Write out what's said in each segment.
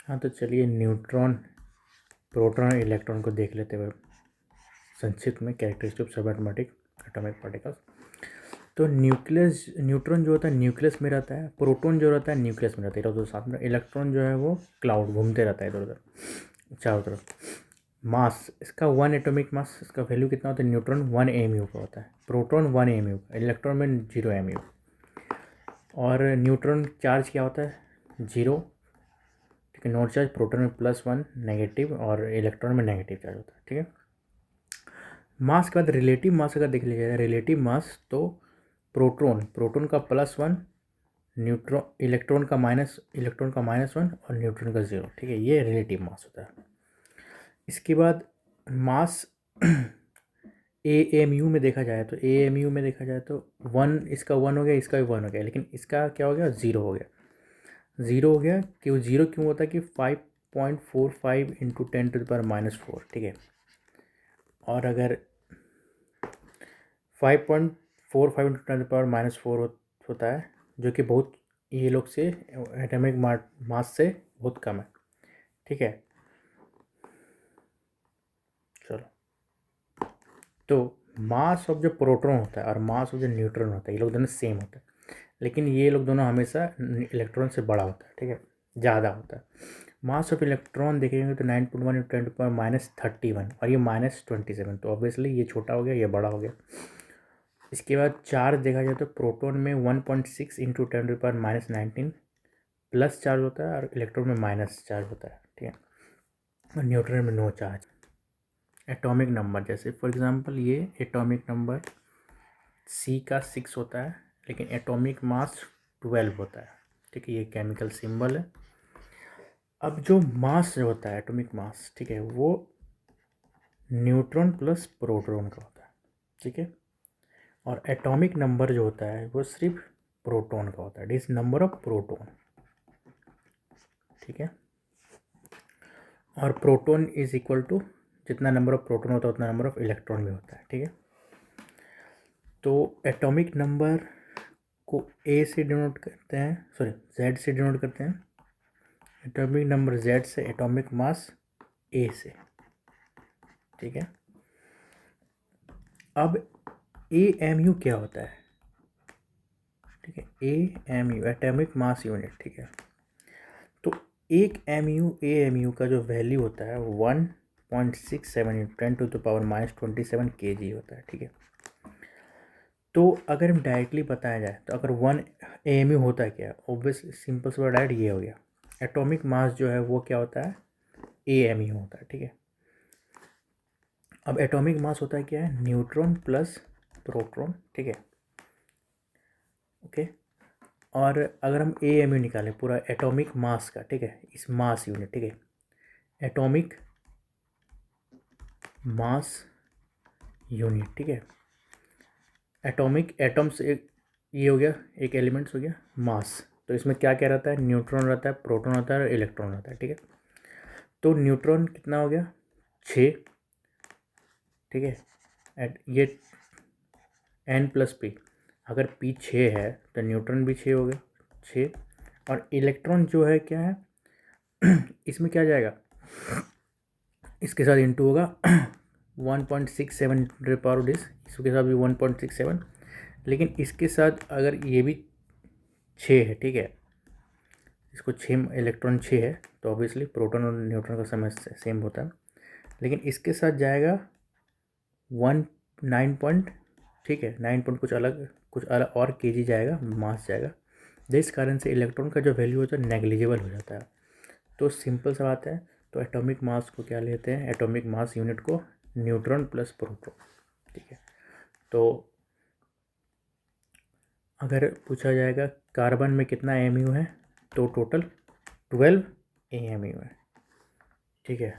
हाँ, तो चलिए न्यूट्रॉन, प्रोटॉन और इलेक्ट्रॉन को देख लेते हुए संक्षिप्त में, कैरेक्टरिस्टिक सब एटॉमिक पार्टिकल्स। तो न्यूट्रॉन जो होता है न्यूक्लियस में रहता है, प्रोटॉन जो रहता है न्यूक्लियस में रहता है इधर उधर साथ में, इलेक्ट्रॉन जो है वो क्लाउड घूमते रहता है इधर उधर चारों तरफ। मास इसका 1 एटॉमिक मास, इसका वैल्यू कितना होता है? न्यूट्रॉन 1 AMU का होता है, प्रोटॉन 1 AMU का, इलेक्ट्रॉन में 0 AMU। और न्यूट्रॉन चार्ज क्या होता है? 0, ठीक है। नोट चार्ज प्रोटॉन में +1 नेगेटिव और इलेक्ट्रॉन में नेगेटिव चार्ज होता है, ठीक है। मास के बाद रिलेटिव मास अगर देख लिया जाए, रिलेटिव मास तो प्रोटॉन का +1, इलेक्ट्रॉन का -1 और न्यूट्रॉन का 0, ठीक है। ये रिलेटिव मास होता है। इसके बाद मास AMU में देखा जाए तो 1, इसका 1 हो गया, इसका भी 1 हो गया, लेकिन इसका क्या हो गया? 0 हो गया। 0 हो गया क्यों? 0 क्यों होता है कि 5.45 × 10⁻⁻⁴, ठीक है। और अगर 5.45 × 10⁻⁻⁴ होता है, जो कि बहुत, ये लोग से एटॉमिक मास से बहुत कम है, ठीक है। चलो, तो मास ऑफ जो प्रोटॉन होता है और मास ऑफ जो न्यूट्रॉन होता है, ये लोग दोनों सेम होता है, लेकिन ये लोग दोनों हमेशा इलेक्ट्रॉन से बड़ा होता है, ठीक है, ज़्यादा होता है। मास ऑफ इलेक्ट्रॉन देखेंगे तो 9.1 × 10⁻31 और ये -27, तो ऑब्वियसली ये छोटा हो गया, ये बड़ा हो गया। इसके बाद चार्ज देखा जाए तो प्रोटॉन में 1.6 × 10⁻19 प्लस चार्ज होता है और इलेक्ट्रॉन में माइनस चार्ज होता है, ठीक है। और न्यूट्रॉन में नो चार्ज। एटॉमिक नंबर, जैसे फॉर एग्जांपल ये एटॉमिक नंबर C का 6 होता है, लेकिन एटॉमिक मास 12 होता है, ठीक है। ये केमिकल सिंबल है। अब जो मास जो होता है एटॉमिक मास, ठीक है, वो न्यूट्रॉन प्लस प्रोटॉन का होता है, ठीक है। और एटॉमिक नंबर जो होता है वो सिर्फ प्रोटॉन का होता है, it is number of proton, ठीक है। और प्रोटॉन इज इक्वल टू, जितना नंबर ऑफ प्रोटॉन होता है उतना नंबर ऑफ इलेक्ट्रॉन भी होता है, ठीक है। तो एटॉमिक नंबर को A से डिनोट करते हैं, सॉरी Z से डिनोट करते हैं, एटॉमिक नंबर Z से, एटॉमिक मास A से, ठीक है। अब AMU क्या होता है? ठीक है, AMU एटॉमिक मास यूनिट, ठीक है। तो एक AMU का जो वैल्यू होता है 1.67 × 10⁻27 kg होता है, ठीक है। तो अगर हम डायरेक्टली बताया जाए तो अगर 1 AMU होता है क्या? ऑब्वियस सिंपल सा डायरेक्ट ये हो गया, एटॉमिक मास जो है वो क्या होता है? AMU होता है, ठीक है। अब एटॉमिक मास होता है क्या है? न्यूट्रॉन प्लस प्रोटॉन, ठीक है, ओके। और अगर हम AMU निकालें पूरा एटॉमिक मास का, ठीक है, इस मास यूनिट, ठीक है, एटॉमिक मास यूनिट, ठीक है। एटॉमिक एटम्स, एक ये हो गया, एक एलिमेंट्स हो गया मास। तो इसमें क्या क्या रहता है? न्यूट्रॉन रहता है, प्रोटॉन रहता है और इलेक्ट्रॉन रहता है, ठीक है। तो न्यूट्रॉन कितना हो गया? 6, ठीक है। ये N+P, अगर P 6 है तो न्यूट्रॉन भी 6 हो गया, 6। और इलेक्ट्रॉन जो है क्या है इसमें क्या जाएगा? इसके साथ इंटू होगा 1.67 × 10⁻⁻⁷, इसके साथ भी 1.67, लेकिन इसके साथ अगर ये भी 6 है, ठीक है, इसको 6 इलेक्ट्रॉन 6 है, तो ऑब्वियसली प्रोटॉन और न्यूट्रॉन का समय सेम होता है, लेकिन इसके साथ जाएगा 9 पॉइंट, ठीक है, 9 पॉइंट कुछ अलग और केजी जाएगा, मास जाएगा, जिस कारण से इलेक्ट्रॉन का जो वैल्यू होता है नेग्लिजिबल हो जाता है। तो सिंपल सा बात है, तो एटॉमिक मास को क्या लेते हैं? एटॉमिक मास यूनिट को न्यूट्रॉन प्लस प्रोटॉन, ठीक है। तो अगर पूछा जाएगा कार्बन में कितना AMU है, तो टोटल 12 AMU है, ठीक है।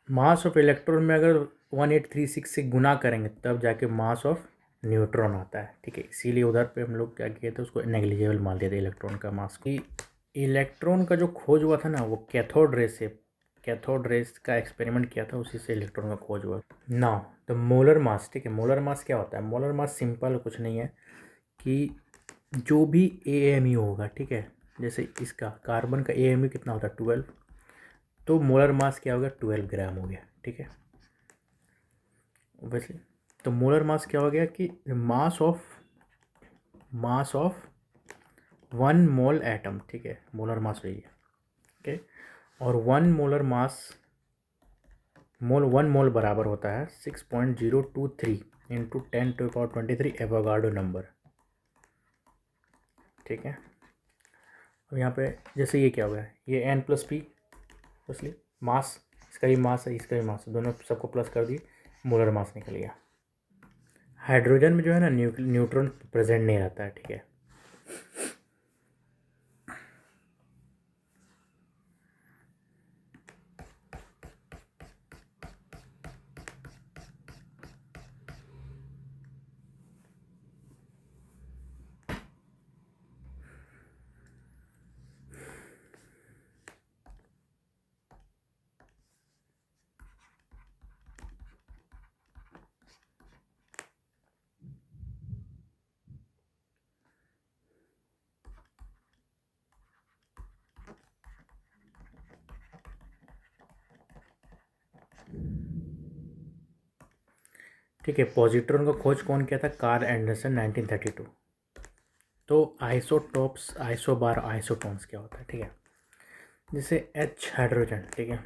मास ऑफ इलेक्ट्रॉन में अगर 1836 से गुना करेंगे तब जाके मास ऑफ न्यूट्रॉन आता है, ठीक है। इसीलिए उधर पे हम लोग क्या किए थे, उसको नेग्लिजिबल मान लिया था इलेक्ट्रॉन का मास को। इलेक्ट्रॉन का जो खोज हुआ था ना, वो कैथोड रेस का एक्सपेरिमेंट किया था, उसी से इलेक्ट्रॉन का खोज हुआ। नाउ द मोलर मास, ठीक है। मोलर मास क्या होता है? मोलर मास सिंपल कुछ नहीं है कि जो भी AMU होगा, ठीक है, जैसे इसका कार्बन का AMU कितना होता है 12, तो मोलर मास क्या हो गया 12 ग्राम हो गया, ठीक है। वैसे तो मोलर मास क्या हो गया कि मास ऑफ 1 मोल एटम, ठीक है, मोलर मास वही है, ओके। और 1 मोल बराबर होता है 6.023 इंटू 10⁻23 एवोगाड्रो नंबर, ठीक है। अब यहाँ पे जैसे ये क्या हो गया, ये N+P, इसलिए मास, इसका ही मास है, इसका ही मास है, दोनों सबको प्लस कर दिए, मोलर मास निकल गया। हाइड्रोजन में जो है ना न्यूट्रॉन प्रेजेंट नहीं रहता है, ठीक है। ठीक है, पॉजिट्रॉन का खोज कौन किया था, कार्ल एंडरसन 1932। तो आइसोटॉप्स, आइसोबार, आइसोटोन्स क्या होता है, ठीक है। जैसे H हाइड्रोजन, ठीक है,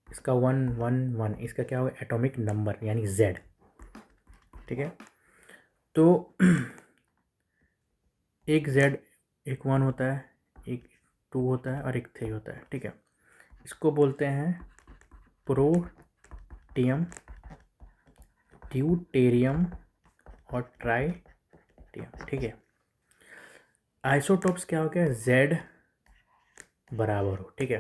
इसका 111, इसका क्या होगा एटॉमिक नंबर यानी Z, ठीक है। तो एक Z, एक 1 होता है, एक 2 होता है और एक 3 होता है, ठीक है। इसको बोलते हैं प्रोटियम, ड्यूटेरियम और ट्राइटियम, ठीक है। आइसोटॉप्स क्या हो गया, Z बराबर हो, ठीक है।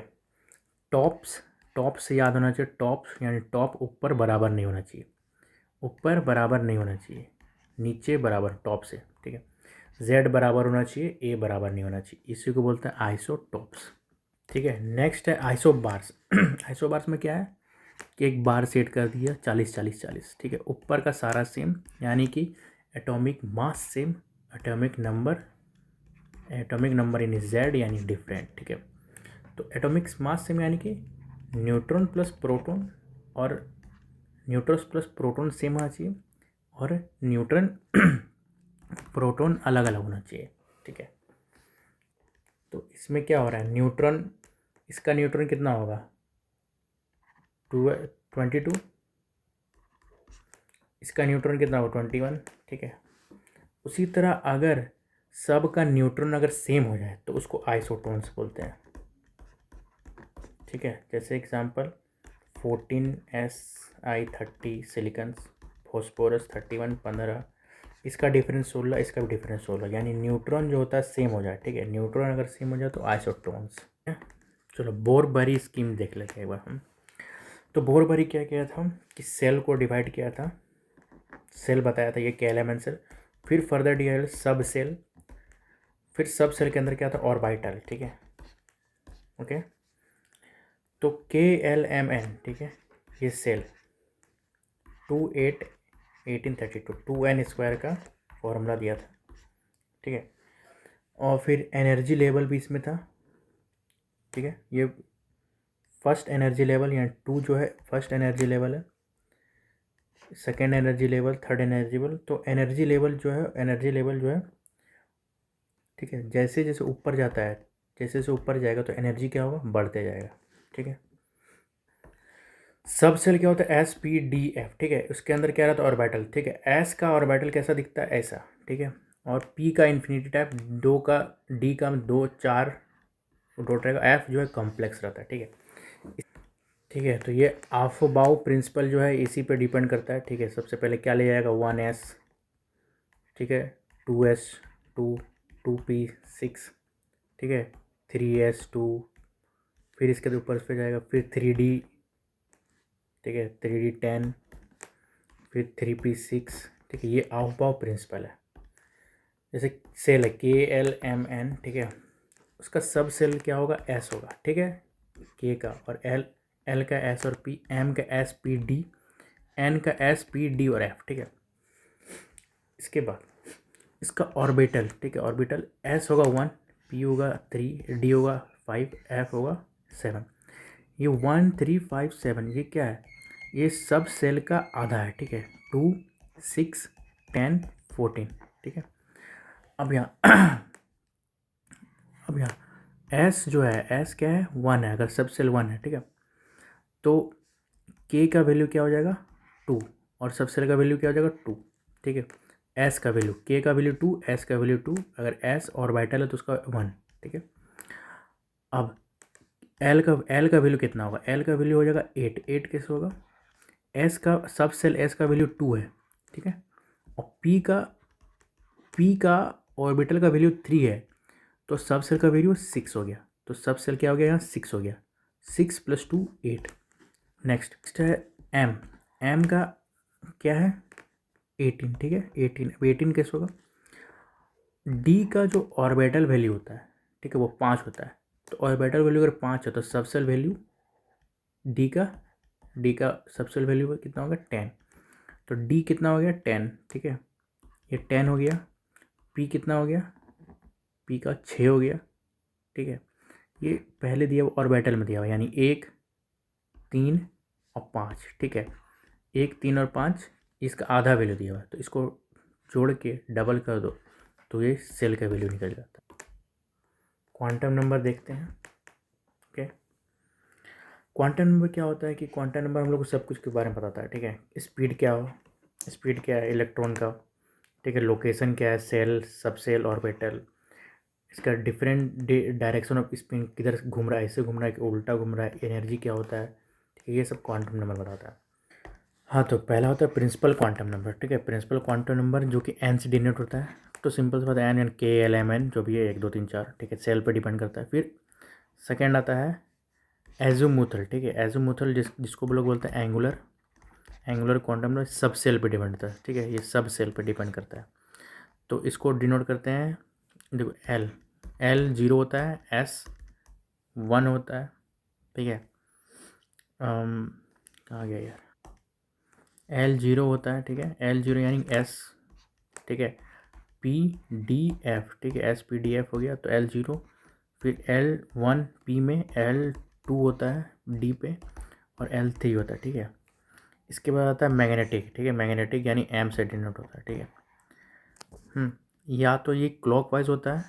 टॉप्स, टॉप से याद होना चाहिए, टॉप्स यानी टॉप ऊपर बराबर नहीं होना चाहिए, ऊपर बराबर नहीं होना चाहिए, नीचे बराबर टॉप से, ठीक है। Z बराबर होना चाहिए, A बराबर नहीं होना चाहिए, इसी को बोलते हैं आइसोटॉप्स, ठीक है। नेक्स्ट है आइसोबार्स। आइसोबार्स में क्या है कि एक बार सेट कर दिया 40 40 40, ठीक है, ऊपर का सारा सेम यानी कि atomic mass same, atomic number in Z यानी डिफरेंट, ठीक है। तो एटॉमिक मास सेम यानी कि न्यूट्रॉन प्लस प्रोटॉन, और न्यूट्रॉन प्लस प्रोटॉन सेम होना चाहिए, और न्यूट्रॉन प्रोटॉन अलग अलग होना चाहिए, ठीक है। तो इसमें क्या हो रहा है, न्यूट्रॉन, इसका न्यूट्रॉन कितना होगा 22, इसका न्यूट्रॉन कितना होगा 21, ठीक है। उसी तरह अगर सब का न्यूट्रॉन अगर सेम हो जाए तो उसको आइसोटोन्स बोलते हैं, ठीक है। जैसे एग्जांपल 14Si30 सिलिकन, फॉस्फोरस 31 15, इसका डिफरेंस 16, इसका भी डिफरेंस 16, यानी न्यूट्रॉन जो होता है सेम हो जाए, ठीक है। न्यूट्रॉन अगर सेम हो जाए तो आइसोटोन्स, चलो बोर-बरी स्कीम देख लेते हैं एक बार हम। तो बोर-बरी क्या किया था कि सेल को डिवाइड किया था, सेल बताया था ये KLMN सेल, फिर फर्दर डिवाइड सब सेल, फिर सब सेल के अंदर क्या था ऑर्बिटल, ठीक है, ओके। तो KLMN, ठीक है, ये सेल 28 1832 2n² का फॉर्मूला दिया था, ठीक है। और फिर एनर्जी लेवल भी इसमें था, ठीक है। ये फर्स्ट एनर्जी लेवल, यहाँ 2 जो है फर्स्ट एनर्जी लेवल है, second energy level, third energy level. तो एनर्जी लेवल जो है, ठीक है, जैसे जैसे ऊपर जाता है, जैसे जैसे ऊपर जाएगा तो एनर्जी क्या होगा बढ़ते जाएगा, ठीक है। सब सेल क्या होता है SPDF, ठीक है, उसके अंदर क्या रहता है ऑर्बिटल, ठीक है। S का ऑर्बिटल कैसा दिखता है ऐसा, ठीक है। और P का इन्फिनिटी टाइप, दो का D का 2 4 डॉट रहेगा, F जो है कॉम्प्लेक्स रहता है, ठीक है। ठीक है, तो ये आफबाउ प्रिंसिपल जो है इसी पे डिपेंड करता है, ठीक है। सबसे पहले क्या ले जाएगा 1s, ठीक है, 2s 2 2p6, ठीक है, 3s2, फिर इसके ऊपर पे जाएगा, फिर 3d, ठीक है, 3d10, फिर 3p6, ठीक है। ये आफबाउ प्रिंसिपल है। जैसे सेल है KLMN, ठीक है, उसका सब सेल क्या होगा S होगा, ठीक है, K का, और L का S और P, M का SPD, N का SPD और F, ठीक है। इसके बाद इसका ऑर्बिटल, ठीक है, ऑर्बिटल S होगा 1, P होगा 3, D होगा 5, F होगा 7। ये 1 3 5 7 ये क्या है, ये सब सेल का आधा है, ठीक है। 2 6 10 14, ठीक है। अब यहाँ अब यहाँ S जो है, S क्या है, 1 है, अगर सब सेल 1 है, ठीक है। तो K का वैल्यू क्या हो जाएगा 2, और सब सेल का वैल्यू क्या हो जाएगा 2, ठीक है। S का वैल्यू, K का वैल्यू 2, S का वैल्यू 2, अगर S ऑर्बिटल है तो उसका 1, ठीक है। अब L का वैल्यू कितना होगा, L का वैल्यू हो जाएगा 8, 8 कैसे होगा, S का सब सेल S का वैल्यू 2 है, ठीक है। और P का ऑर्बिटल का वैल्यू 3 है, तो सब सेल का वैल्यू 6 हो गया, तो सब सेल क्या हो गया यहाँ 6 हो गया, 6 + 2 8। नेक्स्ट है M का क्या है 18, ठीक है 18। अब 18 कैसे होगा, D का जो ऑर्बिटल वैल्यू होता है, ठीक है, वो 5 होता है, तो ऑर्बिटल वैल्यू अगर 5 है तो सब सेल वैल्यू D का सब सेल वैल्यू कितना होगा 10, तो D कितना हो गया 10, ठीक है, ये 10 हो गया। P कितना हो गया, P का 6 हो गया, ठीक है। ये पहले दिया हुआ ऑर्बिटल में दिया हुआ, यानी 1 3 और 5, ठीक है। 1 3 और 5 इसका आधा वैल्यू दिया हुआ है, तो इसको जोड़ के डबल कर दो तो ये सेल का वैल्यू निकल जाता है। क्वांटम नंबर देखते हैं, ओके। क्वांटम नंबर क्या होता है कि क्वांटम नंबर हम लोग को सब कुछ के बारे में बताता है, ठीक है। स्पीड क्या है इलेक्ट्रॉन का, ठीक है। लोकेशन क्या है, सेल, सब सेल, ऑर्बिटल, इसका डिफरेंट डायरेक्शन ऑफ स्पिन, किधर घूम रहा है, ऐसे घूम रहा है कि उल्टा घूम रहा है, एनर्जी क्या होता है, ठीक है। ये सब क्वांटम नंबर बताता है। हाँ, तो पहला होता है प्रिंसिपल क्वांटम नंबर, ठीक है। प्रिंसिपल क्वांटम नंबर जो कि एन से डिनोट होता है, तो सिंपल सी बात है एन के एल एम एन जो भी है 1 2 3 4, ठीक है, सेल पर डिपेंड करता है। फिर सेकेंड आता है एजोमुथल, ठीक है। एजोमुथल जिसको लोग बोलते हैं एंगुलर क्वांटम नंबर, सब सेल पर डिपेंड करता है, ठीक है, ये सब सेल पर डिपेंड करता है। तो इसको डिनोट करते हैं, देखो एल 0 होता है, एस 1 होता है, ठीक है। कहाँ गया यार, एल 0 होता है, ठीक है, एल 0 यानी एस, ठीक है, पी डी एफ, ठीक है, एस पी डी एफ हो गया, तो एल 0। फिर एल 1 पी में, एल 2 होता है डी पे, और एल 3 होता है, ठीक है। इसके बाद आता है मैग्नेटिक, ठीक है, मैग्नेटिक यानी एम से डिनोट होता है, ठीक है। या तो ये क्लॉकवाइज होता है,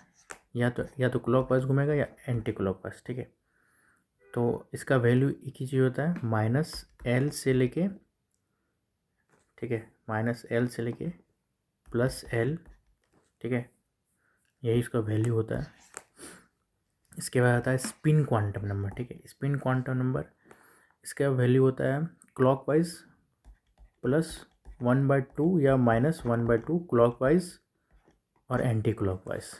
या तो क्लॉकवाइज घूमेगा या एंटी क्लॉकवाइज, ठीक है। तो इसका वैल्यू एक ही चीज़ होता है, -L से लेके, ठीक है, -L से लेके +L, ठीक है, यही इसका वैल्यू होता है। इसके बाद आता है स्पिन क्वांटम नंबर, ठीक है। स्पिन क्वांटम नंबर, इसका वैल्यू होता है क्लॉकवाइज +1/2 या -1/2 क्लॉकवाइज और एंटी क्लॉकवाइज,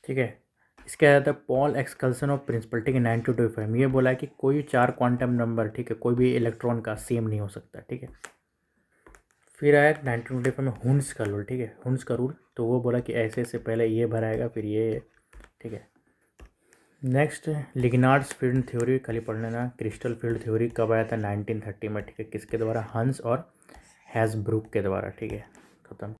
ठीक है। इसके बाद आता है पॉल एक्सकल्सन ऑफ प्रिंसिपल, ठीक है, 1925 ये बोला है कि कोई 4 क्वांटम नंबर, ठीक है, कोई भी इलेक्ट्रॉन का सेम नहीं हो सकता, ठीक है। फिर आया 1925 में हुन्स का रूल, ठीक है, हुन्स का रूल, तो वो बोला कि ऐसे से पहले ये भराएगा फिर ये, ठीक है। नेक्स्ट लिग्नार्ड्स फील्ड थ्योरी, खाली पढ़ लेना। क्रिस्टल फील्ड थ्योरी कब आया था, 1930 में, ठीक है, किसके द्वारा, हंस और हैज़ब्रूक के द्वारा, ठीक है, खत्म।